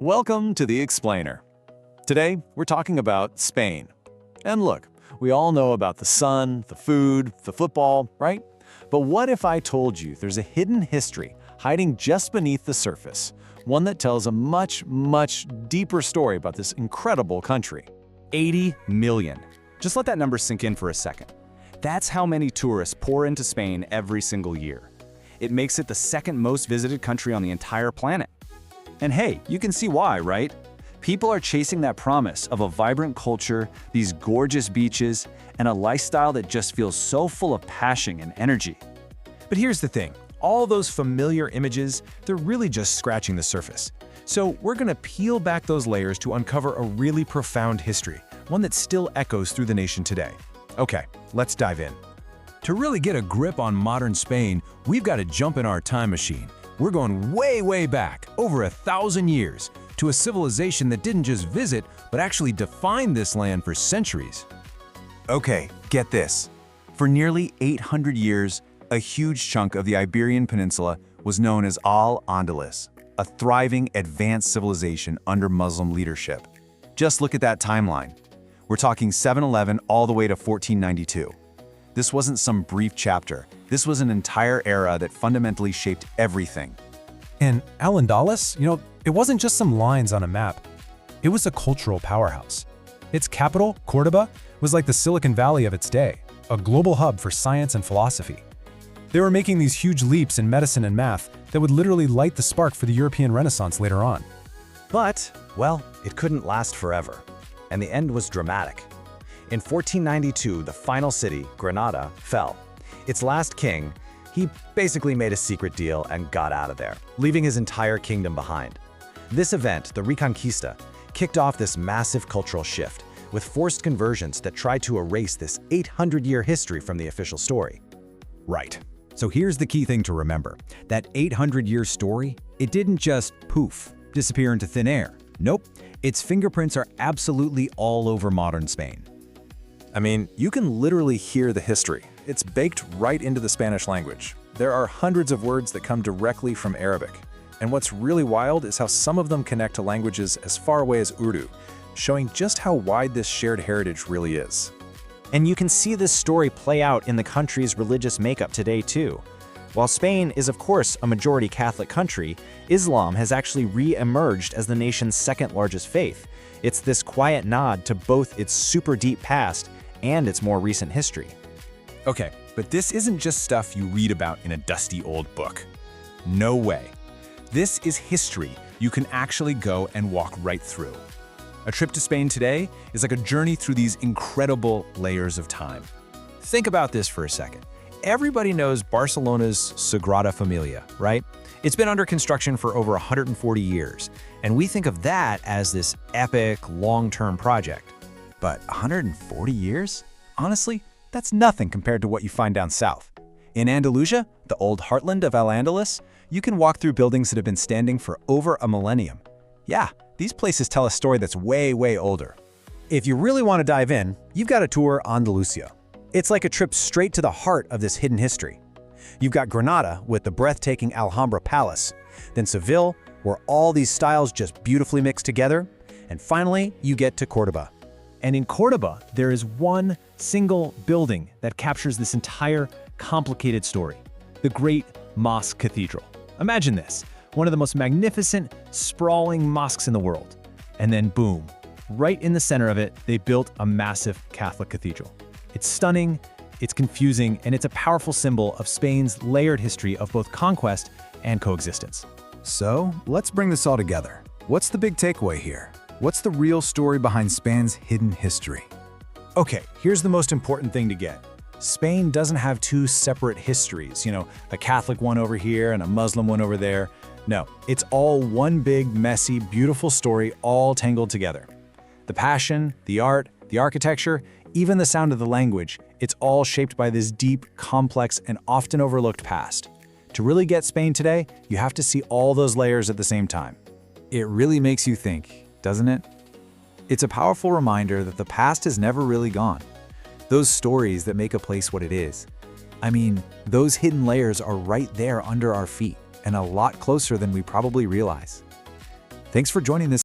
Welcome to The Explainer. Today, we're talking about Spain. And look, we all know about the sun, the food, the football, right? But what if I told you there's a hidden history hiding just beneath the surface, one that tells a much, much deeper story about this incredible country? 80 million. Just let that number sink in for a second. That's how many tourists pour into Spain every single year. It makes it the second most visited country on the entire planet. And hey, you can see why, right? People are chasing that promise of a vibrant culture, these gorgeous beaches, and a lifestyle that just feels so full of passion and energy. But here's the thing, all those familiar images, they're really just scratching the surface. So we're gonna peel back those layers to uncover a really profound history, one that still echoes through the nation today. Okay, let's dive in. To really get a grip on modern Spain, we've got to jump in our time machine. We're going way, way back, over 1,000 years, to a civilization that didn't just visit, but actually defined this land for centuries. Okay, get this. For nearly 800 years, a huge chunk of the Iberian Peninsula was known as Al-Andalus, a thriving, advanced civilization under Muslim leadership. Just look at that timeline. We're talking 711 all the way to 1492. This wasn't some brief chapter. This was an entire era that fundamentally shaped everything. And Al-Andalus, it wasn't just some lines on a map. It was a cultural powerhouse. Its capital, Córdoba, was like the Silicon Valley of its day, a global hub for science and philosophy. They were making these huge leaps in medicine and math that would literally light the spark for the European Renaissance later on. But, well, it couldn't last forever, and the end was dramatic. In 1492, the final city, Granada, fell. Its last king, he basically made a secret deal and got out of there, leaving his entire kingdom behind. This event, the Reconquista, kicked off this massive cultural shift, with forced conversions that tried to erase this 800-year history from the official story. Right. So here's the key thing to remember. That 800-year story, it didn't just poof, disappear into thin air. Nope, its fingerprints are absolutely all over modern Spain. I mean, you can literally hear the history. It's baked right into the Spanish language. There are hundreds of words that come directly from Arabic. And what's really wild is how some of them connect to languages as far away as Urdu, showing just how wide this shared heritage really is. And you can see this story play out in the country's religious makeup today too. While Spain is of course a majority Catholic country, Islam has actually re-emerged as the nation's second largest faith. It's this quiet nod to both its super deep past and its more recent history. Okay, but this isn't just stuff you read about in a dusty old book. No way. This is history you can actually go and walk right through. A trip to Spain today is like a journey through these incredible layers of time. Think about this for a second. Everybody knows Barcelona's Sagrada Familia, right? It's been under construction for over 140 years, and we think of that as this epic, long-term project. But 140 years? Honestly, that's nothing compared to what you find down south. In Andalusia, the old heartland of Al-Andalus, you can walk through buildings that have been standing for over a millennium. Yeah, these places tell a story that's way, way older. If you really want to dive in, you've got to tour Andalusia. It's like a trip straight to the heart of this hidden history. You've got Granada with the breathtaking Alhambra Palace, then Seville, where all these styles just beautifully mix together, and finally, you get to Córdoba. And in Córdoba, there is one single building that captures this entire complicated story, the Great Mosque Cathedral. Imagine this, one of the most magnificent, sprawling mosques in the world. And then boom, right in the center of it, they built a massive Catholic cathedral. It's stunning, it's confusing, and it's a powerful symbol of Spain's layered history of both conquest and coexistence. So, let's bring this all together. What's the big takeaway here? What's the real story behind Spain's hidden history? Okay, here's the most important thing to get. Spain doesn't have two separate histories, a Catholic one over here and a Muslim one over there. No, it's all one big, messy, beautiful story all tangled together. The passion, the art, the architecture, even the sound of the language, it's all shaped by this deep, complex, and often overlooked past. To really get Spain today, you have to see all those layers at the same time. It really makes you think, doesn't it? It's a powerful reminder that the past is never really gone. Those stories that make a place what it is. I mean, those hidden layers are right there under our feet and a lot closer than we probably realize. Thanks for joining this